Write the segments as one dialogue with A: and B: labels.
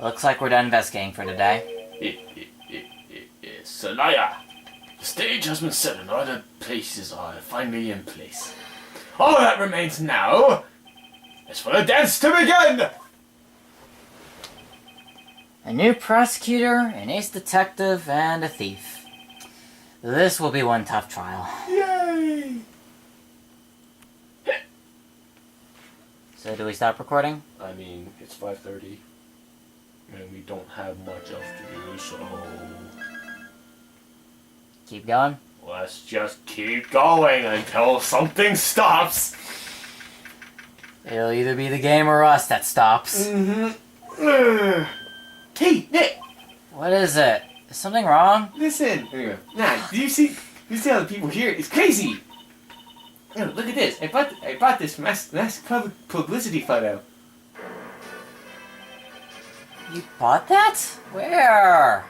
A: Looks like we're done investigating for today.
B: Sanaya, the stage has been set and other places are finally in place. All that remains now is for the dance to begin!
A: A new prosecutor, an ace detective, and a thief. This will be one tough trial.
B: Yay!
A: So do we stop recording?
B: I mean, it's 5:30, and we don't have much else to do, so
A: Keep going?
B: let's just keep going until something stops.
A: It'll either be the game or us that stops.
B: Hey, Nick!
A: What is it? Is something wrong?
B: Listen! Nah, do you see how the people here? It's crazy! Look at this. I bought this mass publicity photo.
A: You bought that? Where?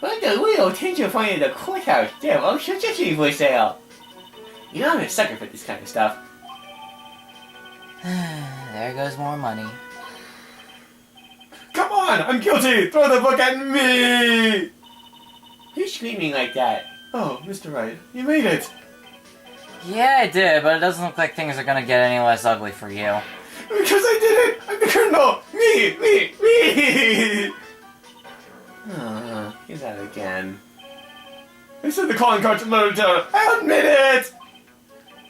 B: But the real attention point in the courthouse. Damn, I'll shut your thing for sale. You know I'm a sucker for this kind of stuff.
A: There goes more money.
B: Come on! I'm guilty! Throw the book at me! Who's screaming like that? Oh, Mr. Wright, you made it!
A: Yeah, I did, but it doesn't look like things are gonna get any less ugly for you.
B: Because I did it! I'm the criminal! Me! He's out again. I said the calling card to load down. I admit it!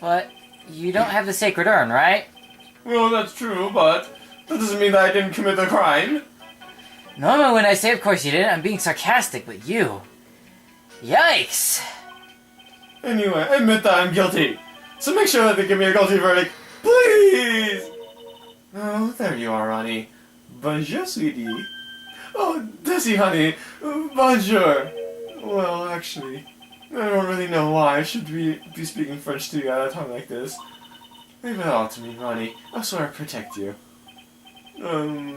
A: But you don't have the sacred urn, right?
B: Well, that's true, but that doesn't mean that I didn't commit the crime.
A: Normally when I say of course you didn't, I'm being sarcastic, but you... Yikes!
B: Anyway, I admit that I'm guilty. So make sure that they give me a guilty verdict, please! Oh, there you are, honey. Bonjour, sweetie. Oh, Desi, honey. Bonjour. Well, actually, I don't really know why I should be speaking French to you at a time like this. Leave it all to me, honey. I'll sort of protect you. You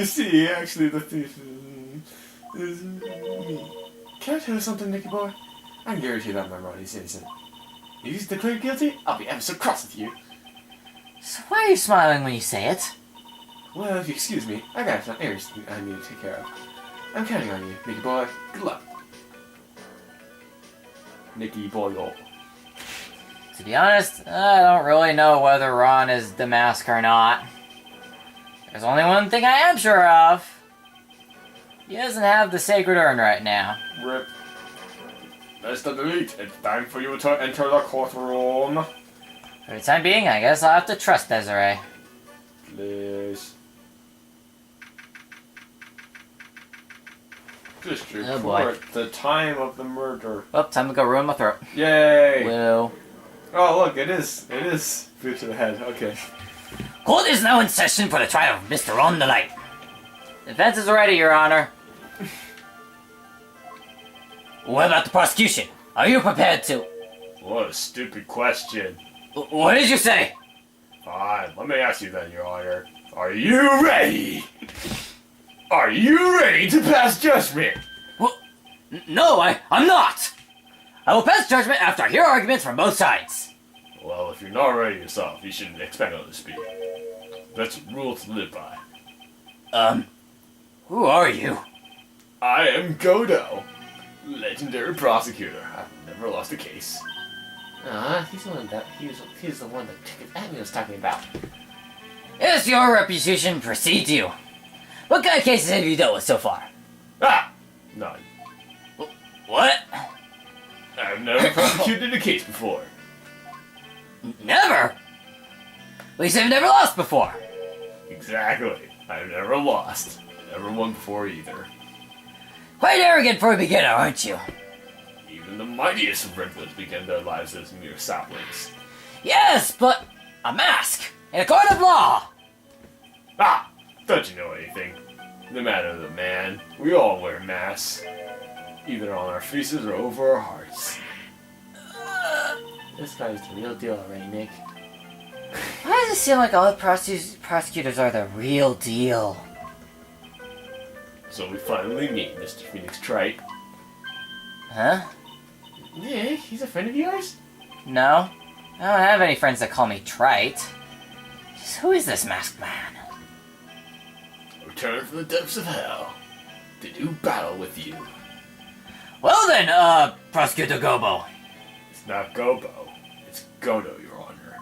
B: see, actually, the thief is me. Can I tell you something, Nicky boy? I can guarantee that I'm Ronnie's innocent. If he's declared guilty, I'll be ever so cross with you.
A: So why are you smiling when you say it?
B: Well, if you excuse me, I got some errands I need to take care of. I'm counting on you, Nicky boy. Good luck. Nicky boy.
A: To be honest, I don't really know whether Ron is the mask or not. There's only one thing I am sure of. He doesn't have the sacred urn right now.
B: Rip. Mr. Delete, it's time for you to enter the courtroom.
A: For the time being, I guess I'll have to trust Desiree.
B: Please. District
A: Oh boy.
B: Court, the time of the murder.
A: Oh, time to go ruin my throat.
B: Yay!
A: Whoa.
B: Oh, look, it is food to the head. Okay.
A: Court is now in session for the trial of Mr. Ron the Light. Defense is ready, Your Honor. What about the prosecution? Are you prepared to...
B: What a stupid question.
A: What did you say?
B: Fine, let me ask you then, Your Honor. Are you ready? Are you ready to pass judgment?
A: Well, no, I'm not. I will pass judgment after I hear arguments from both sides.
B: Well, if you're not ready yourself, you shouldn't expect others to speak. That's a rule to live by.
A: Who are you?
B: I am Godot, legendary prosecutor. I've never lost a case. He's the one that he's the one that Ticket was talking about.
A: Yes, your reputation precedes you. What kind of cases have you dealt with so far?
B: None.
A: What?
B: I've never prosecuted a case before.
A: Never? At least I've never lost before.
B: Exactly. I've never lost. Never won before either.
A: Quite arrogant for a beginner, aren't you?
B: Even the mightiest of regulars begin their lives as mere saplings.
A: Yes, but a mask in a court of law.
B: Don't you know anything? No matter the man, we all wear masks. Either on our faces or over our hearts. This guy's the real deal already, Nick.
A: Why does it seem like all the prosecutors are the real deal?
B: So we finally meet Mr. Phoenix Trite.
A: Huh?
B: Yeah, he's a friend of yours?
A: No. I don't have any friends that call me Trite. Just who is this masked man?
B: returned from the depths of hell to do battle with you.
A: Well then, Prosecutor Gobo.
B: It's not Gobo. It's Godot, Your Honor.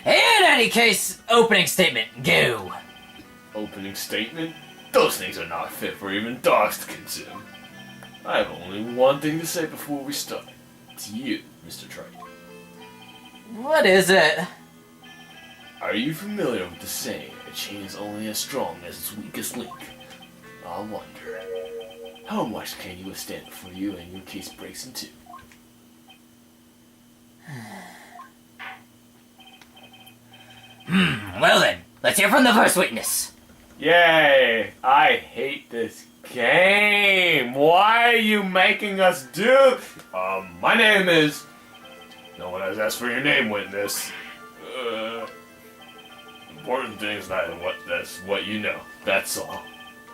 A: In any case, opening statement, go.
B: Opening statement? Those things are not fit for even dogs to consume. I have only one thing to say before we start. To you, Mr. Triton.
A: What is it?
B: Are you familiar with the saying, a chain is only as strong as its weakest link? I wonder, how much can you withstand before you and your case breaks in two?
A: Well then, let's hear from the first witness.
B: Yay! I hate this game! Why are you making us do... my name is... No one has asked for your name, witness. Important thing is that's what you know. That's all.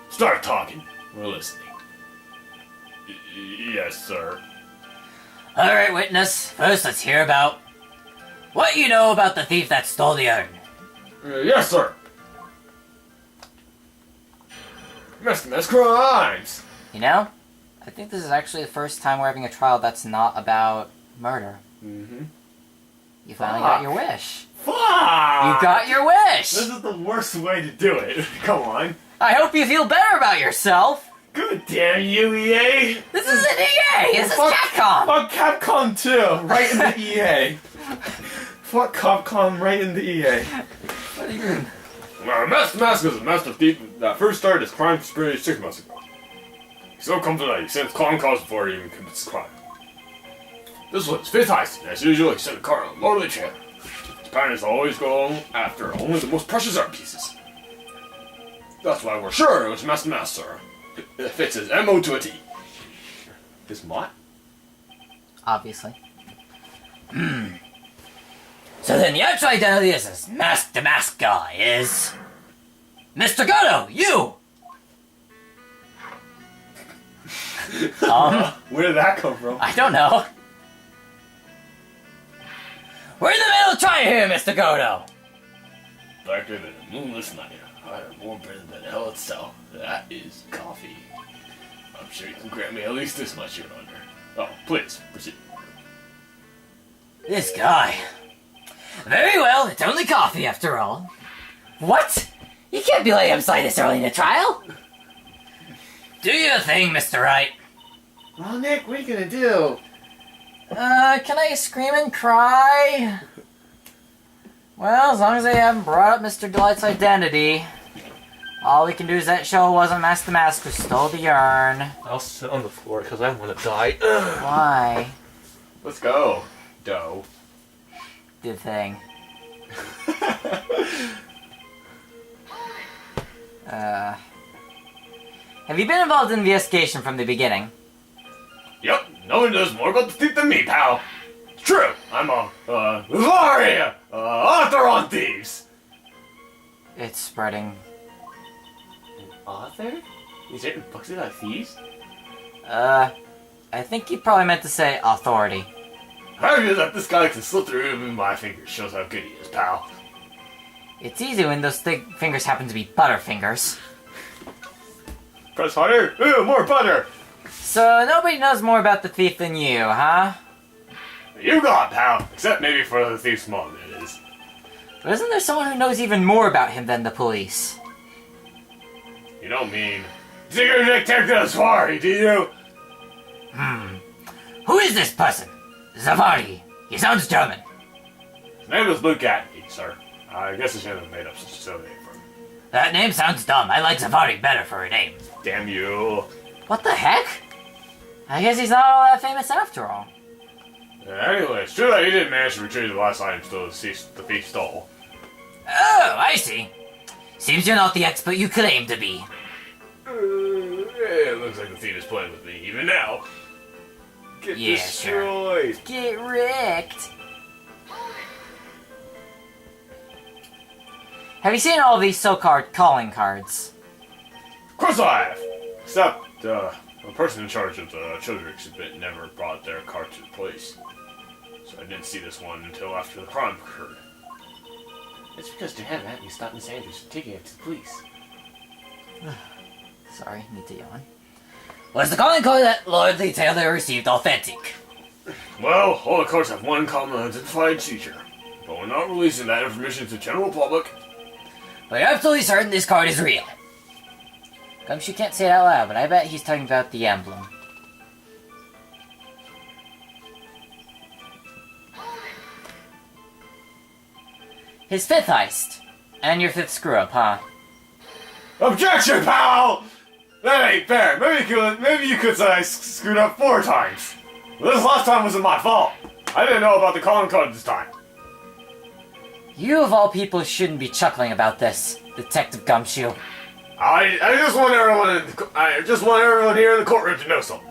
B: Start talking. We're listening. Yes, sir.
A: Alright, witness. First, let's hear about what you know about the thief that stole the urn.
B: Yes, sir. Miss crimes.
A: You know, I think this is actually the first time we're having a trial that's not about murder.
B: Mm-hmm.
A: You finally got your wish.
B: Fuck!
A: You got your wish!
B: This is the worst way to do it. Come on.
A: I hope you feel better about yourself!
B: Good damn you, EA!
A: This isn't EA! This is
B: Fuck-
A: Capcom!
B: Fuck Capcom too! Right in the EA! Fuck Capcom right in the EA.
A: What do you mean?
B: Master Mask is a master thief that first started his crime spree 6 months ago. He still comes tonight. He sends calling calls before he even commits his crime. This was his 5th heist, and as usual, he sent a car on a lordly trail. His pattern is to always go after only the most precious art pieces. That's why we're sure it was Master Master. It fits his MO to a T. His what?
A: Obviously. So then the actual identity of this mask to mask guy is... Mr. Godot, you!
B: Where did that come from?
A: I don't know. We're in the middle of trying here, Mr. Godot!
B: Darker than a moonless night, hotter, more bitter than hell itself. That is coffee. I'm sure you can grant me at least this much, Your Honor. Oh, please, proceed.
A: This guy. Very well, it's only coffee after all. What? You can't be letting him slide this early in the trial! Do your thing, Mr. Wright.
B: Well, Nick, what are you gonna do?
A: Can I scream and cry? Well, as long as they haven't brought up Mr. Delight's identity, all we can do is that show wasn't Master Mask who stole the urn.
C: I'll sit on the floor because I want to die.
A: Why?
B: Let's go, Doe.
A: Do the thing. Have you been involved in the investigation from the beginning?
B: Yep, no one knows more about the thief than me, pal. It's true, I'm a, author on thieves.
A: It's spreading.
B: Author? He's written books about thieves?
A: I think you probably meant to say authority.
B: How good that this guy can slip through even my fingers shows how good he is, pal.
A: It's easy when those thick fingers happen to be butterfingers.
B: Press harder. Ooh, more butter.
A: So nobody knows more about the thief than you, huh?
B: You got it, pal. Except maybe for the thief's mom, that is.
A: But isn't there someone who knows even more about him than the police?
B: You don't mean... Secret Detective Safari, do you?
A: Who is this person? Zavari. He sounds German.
B: His name is Luke Atney, sir. I guess I should have made up such a silly name for him.
A: That name sounds dumb. I like Zavari better for a name.
B: Damn you.
A: What the heck? I guess he's not all that famous after all.
B: Anyway, it's true that he did manage to retrieve the last item the thief stole.
A: Oh, I see. Seems you're not the expert you claim to be.
B: It looks like the thief is playing with me even now. Get
A: Yeah,
B: destroyed.
A: Get wrecked. Have you seen all these so-called calling cards?
B: Of course I have. Except, the person in charge of the children's exhibit never brought their card to the police. So I didn't see this one until after the crime occurred. It's because to have that, you stopped Miss Andrews from taking it to the police.
A: Sorry, need to yawn. Was the calling card that Lord the Tailor received authentic?
B: Well, all the cards have one common identified feature, but we're not releasing that information to the general public.
A: But you're absolutely certain this card is real. Gumshoe can't say it out loud, but I bet he's talking about the emblem. His fifth heist. And your fifth screw-up, huh?
B: Objection, pal! That ain't fair. Maybe you could say I screwed up 4 times. This last time wasn't my fault. I didn't know about the calling card this time.
A: You of all people shouldn't be chuckling about this, Detective Gumshoe.
B: I just want everyone here in the courtroom to know something.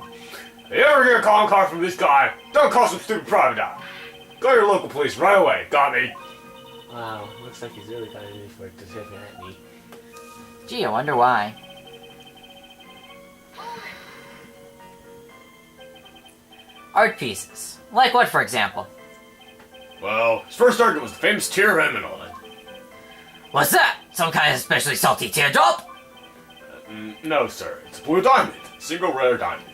B: If you ever get a calling card from this guy, don't call some stupid private eye. Go to your local police right away. Got me?
C: Wow, looks like he's really got it for it to hit at me.
A: Gee, I wonder why. Art pieces. Like what, for example?
B: Well, his first target was the famous tear of Eminolin.
A: What's that? Some kind of especially salty teardrop?
B: No, sir. It's a blue diamond. Single rare diamond.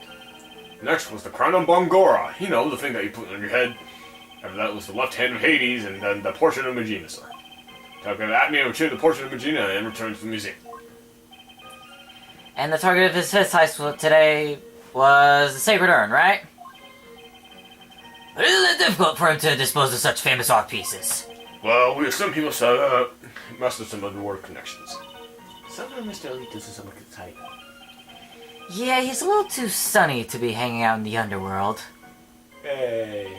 B: Next was the crown of Bongora. You know, the thing that you put on your head. After that was the left hand of Hades, and then the portrait of Megina, sir. Talking at me, retrieve the portrait of Megina, and return to the museum.
A: And the target of his fifth heist today was the Sacred Urn, right? But isn't it difficult for him to dispose of such famous art pieces?
B: Well, we assume he must have mastered some underworld connections.
C: Somehow Mr. Elite is somewhat tight.
A: Yeah, he's a little too sunny to be hanging out in the underworld.
C: Hey.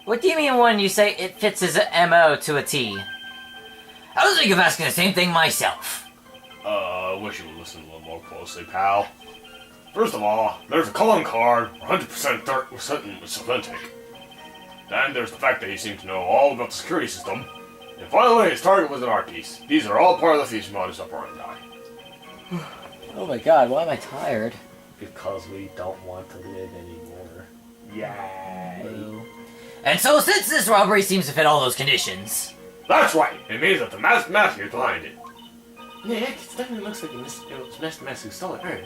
A: What do you mean when you say it fits his MO to a T? I was thinking of asking the same thing myself.
B: I wish you would listen a little more closely, pal. First of all, there's a calling card, 100% certain it's authentic. Then there's the fact that he seemed to know all about the security system. And finally, his target was an art piece. These are all part of the thief's modus operandi.
A: Oh my god, why am I tired?
C: Because we don't want to live anymore. Yay.
A: And so, since this robbery seems to fit all those conditions...
B: That's right! It means that the masked master is behind it.
C: Nick, it definitely looks like it was Master Mask who stole it, right?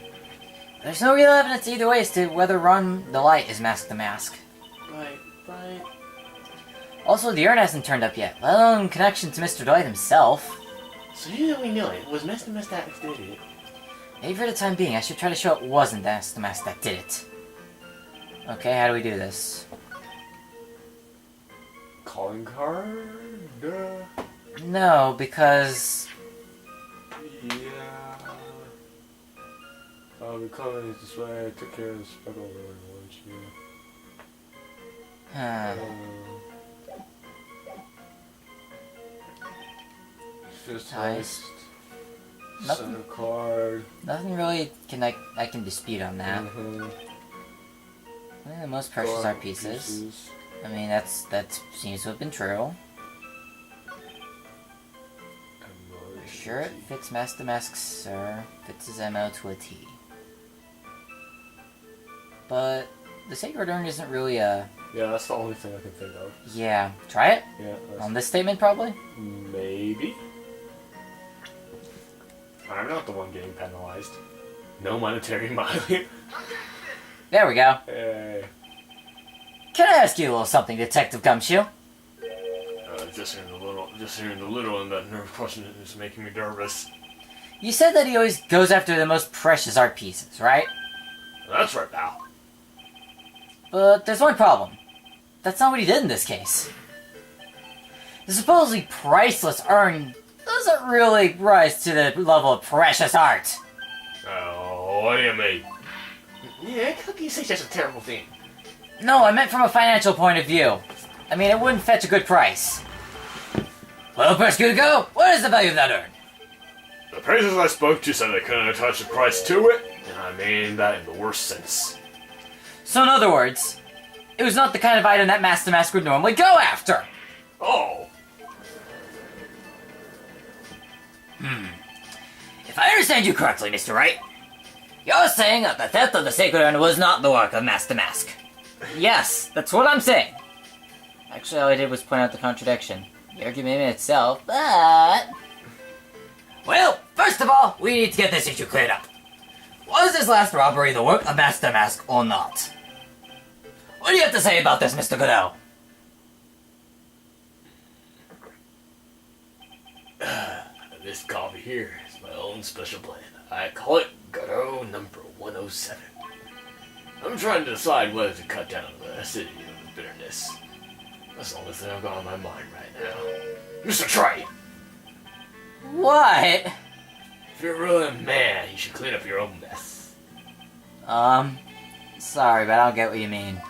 A: There's no real evidence either way as to whether Ron the Light is Mask the Mask.
C: Right.
A: Also, the urn hasn't turned up yet, let alone connection to Mr. Dwight himself.
C: So you know we know it. Was Master Mask that did it?
A: Maybe for the time being, I should try to show it wasn't Mask the Mask that did it. Okay, how do we do this?
B: Calling card?
A: No, because...
B: Yeah... the calling is this way. I took care of the speckle once,
A: Huh.
B: Fist
A: Heist.
B: heist.
A: Nothing.
B: Center card.
A: Nothing really I can dispute on that.
B: Mm-hmm.
A: I think the most precious art pieces. I mean, that seems to have been true. Sure, it fits Mask the Mask, sir. Fits his MO to a T. But the Sacred Urn isn't really a...
C: Yeah, that's the only thing I can think of.
A: Yeah, try it?
C: Yeah.
A: On this statement, probably?
C: Maybe? I'm not the one getting penalized. No monetary mileage.
A: There we go.
C: Hey.
A: Can I ask you a little something, Detective Gumshoe?
B: Just hearing the little and that nerve question is making me nervous.
A: You said that he always goes after the most precious art pieces, right?
B: That's right, pal.
A: But there's one problem. That's not what he did in this case. The supposedly priceless urn doesn't really rise to the level of precious art.
B: Oh, what do you mean?
C: Yeah, how can you say such a terrible thing?
A: No, I meant from a financial point of view. I mean, it wouldn't fetch a good price. Well, prosecutor, go. What is the value of that urn?
B: The appraisers I spoke to said they couldn't attach a price to it, and I mean that in the worst sense.
A: So in other words, it was not the kind of item that Master Mask would normally go after.
B: Oh.
A: If I understand you correctly, Mr. Wright, you're saying that the theft of the Sacred Urn was not the work of Master Mask. Yes, that's what I'm saying. Actually, all I did was point out the contradiction. the argument in itself, but... Well, first of all, we need to get this issue cleared up. Was this last robbery the work of Master Mask or not? What do you have to say about this, Mr. Godot?
C: This copy here is my own special plan. I call it Godot number 107. I'm trying to decide whether to cut down the acidity of the bitterness. That's the only thing I've got on my mind right now. Mr. Trite!
A: What?
C: If you're really a man, you should clean up your own mess.
A: Sorry, but I don't get what you mean.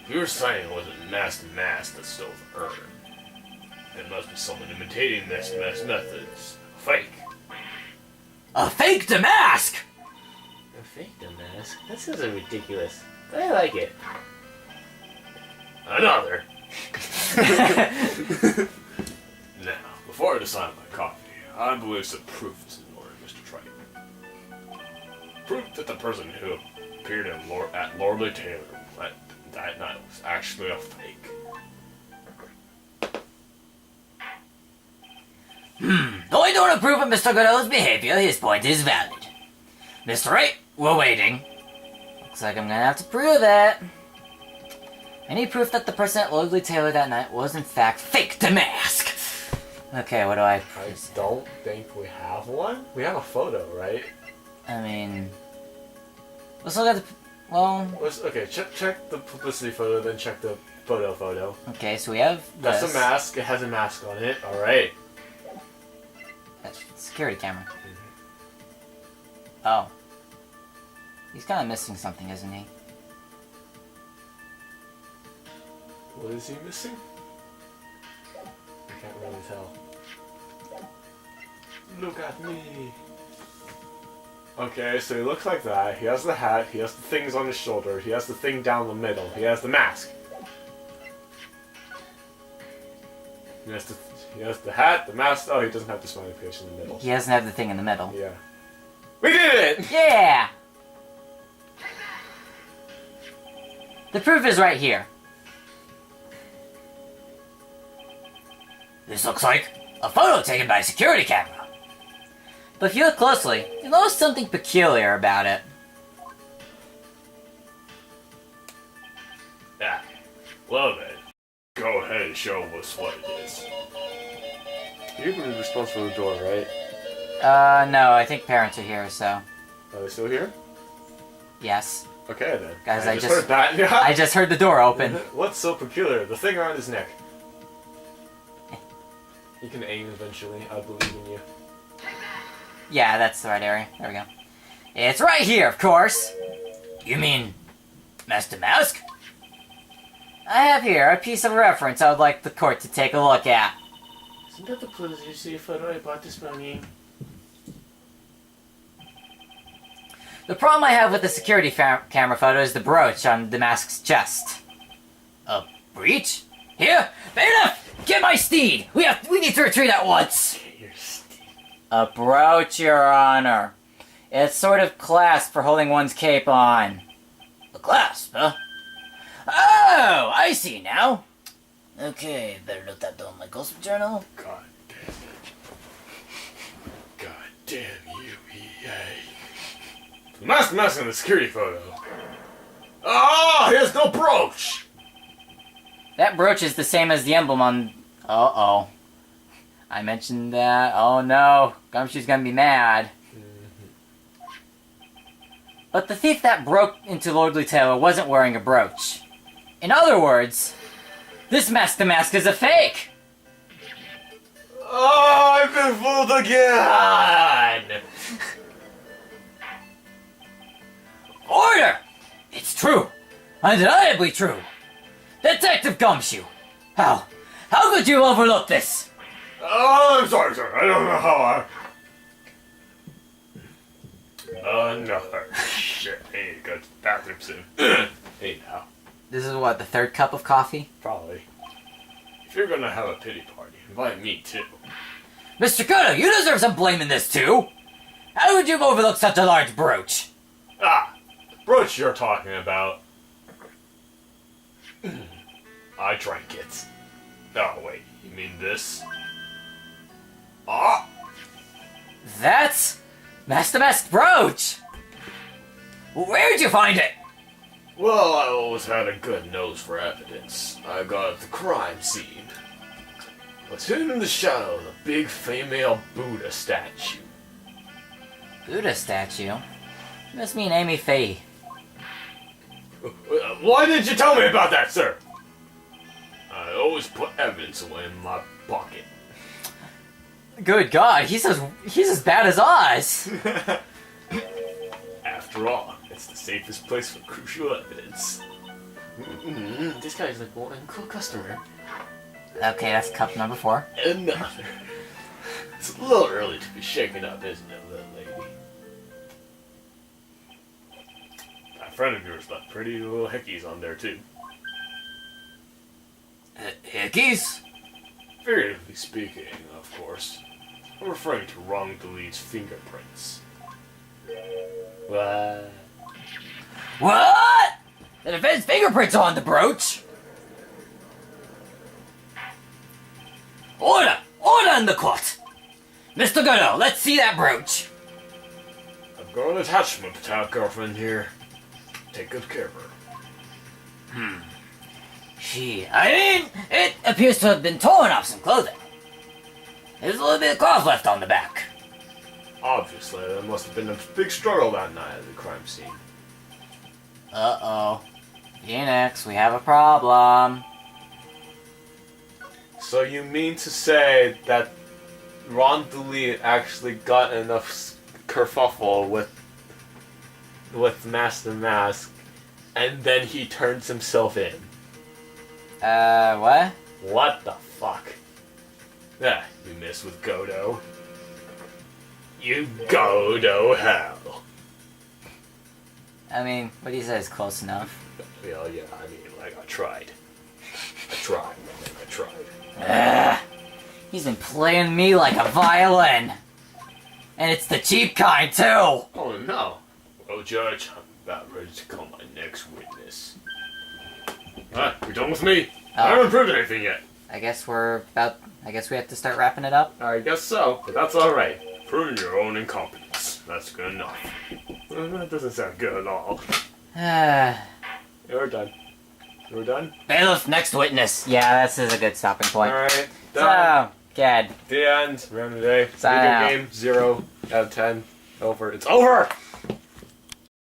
C: If you're saying it wasn't Master Mask that stole the urn, it must be someone imitating Master Mask's methods. Fake.
A: A fake Damask!
C: A fake Damask? That sounds ridiculous. But I like it. Another. Now, before I decide on my coffee, I believe some proof is in order, Mr. Triton. Proof that the person who appeared at Lordly Taylor that night was actually a fake.
A: Though I don't approve of Mr. Godot's behavior, his point is valid. Mr. Wright, we're waiting. Looks like I'm gonna have to prove it. Any proof that the person at Lordly Taylor that night was in fact fake Damask? Okay, what do I...
C: I don't think we have one. We have a photo, right?
A: I mean... Let's look at the... Well...
C: Okay, check the publicity photo, then check the photo.
A: Okay, so we have
C: That's
A: this.
C: a mask. It has a mask on it. Alright.
A: That's the security camera. Oh. He's kind of missing something, isn't he?
C: What is he missing? I can't really tell. Look at me. Okay, so he looks like that. He has the hat. He has the things on his shoulder. He has the thing down the middle. He has the mask. He has the hat, the mask. Oh, he doesn't have the smiley face in the middle.
A: He doesn't have the thing in the middle.
C: Yeah. We did it!
A: Yeah! The proof is right here. This looks like a photo taken by a security camera. But if you look closely, you'll notice something peculiar about it.
C: Ah. Well then, go ahead and show us what it is. You're the responsible for the door, right?
A: No, I think parents are here, so...
C: Are they still here?
A: Yes.
C: Okay then.
A: Guys,
C: I just heard that.
A: I just heard the door open.
C: What's so peculiar? The thing around his neck. You can aim eventually. I believe in you.
A: Yeah, that's the right area. There we go. It's right here, of course. You mean Master Mask? I have here a piece of reference I would like the court to take a look at.
C: Isn't that the publicity photo I bought this morning?
A: The problem I have with the security camera photo is the brooch on the mask's chest. A breach? Here, Bailiff! Get my steed! We need to retreat at once!
C: Get your steed.
A: A brooch, Your Honor. It's sort of clasp for holding one's cape on. A clasp, huh? Oh, I see now. Okay, better note that down in my gossip journal.
C: God damn it. God damn you, EA. The mask in the security photo. Oh, he has no brooch!
A: That brooch is the same as the emblem on... Uh-oh. I mentioned that. Oh no, Gumshoe's gonna be mad. But the thief that broke into Lordly Taylor wasn't wearing a brooch. In other words, this Master Mask is a fake!
C: Oh, I've been fooled again!
A: Order! It's true. Undeniably true. Detective Gumshoe! How could you overlook this?
C: Oh, I'm sorry, sir. I don't know how Another shit. I need to go to the bathroom soon. Hey, now.
A: This is what, the third cup of coffee?
C: Probably. If you're gonna have a pity party, invite me too.
A: Mr. Godot, you deserve some blame in this too! How would you have overlooked such a large brooch?
C: Ah! The brooch you're talking about. I drank it. Oh, wait. You mean this? Ah!
A: That's Master Mask brooch! Where'd you find it?
C: Well, I always had a good nose for evidence. I got it at the crime scene. What's hidden in the shadow of the big female Buddha statue?
A: Buddha statue? You must mean Amy Faye.
C: Why didn't you tell me about that, sir? I always put evidence away in my pocket.
A: Good God, he's as bad as us!
C: After all, it's the safest place for crucial evidence. This guy's like one cool customer.
A: Okay, that's cup number 4.
C: Another. It's a little early to be shaken up, isn't it, little lady? That friend of yours left pretty little hickeys on there, too.
A: Hickeys?
C: Figuratively speaking, of course. I'm referring to Wrong Delete's fingerprints. What?
A: What? The defense fingerprints on the brooch! Order! Order in the court! Mr. Godot, let's see that brooch!
C: I've got an attachment to our girlfriend here. Take good care of her.
A: It appears to have been torn off some clothing. There's a little bit of cloth left on the back.
C: Obviously, there must have been a big struggle that night at the crime scene.
A: Uh-oh. Phoenix, we have a problem.
C: So you mean to say that Ron Delete actually got enough kerfuffle with Master Mask, and then he turns himself in?
A: What?
C: What the fuck? Ah, you mess with Godot. You go to hell.
A: I mean, what he says is close enough.
C: Well, yeah, I mean, like, I tried. I tried.
A: He's been playing me like a violin. And it's the cheap kind, too!
C: Oh, no. Well, Judge, I'm about ready to call my next witness. Alright, you're done with me? I haven't proved anything yet.
A: I guess we have to start wrapping it up.
C: I guess so, but that's alright. Proving your own incompetence. That's good enough. Well, that doesn't sound good at all. You're done. You're done?
A: Bailiff, next witness. Yeah, this is a good stopping point.
C: Alright, done.
A: So, Gad.
C: The end. Round of the day.
A: Sign out.
C: Video game, 0 out of 10. Over. It's over!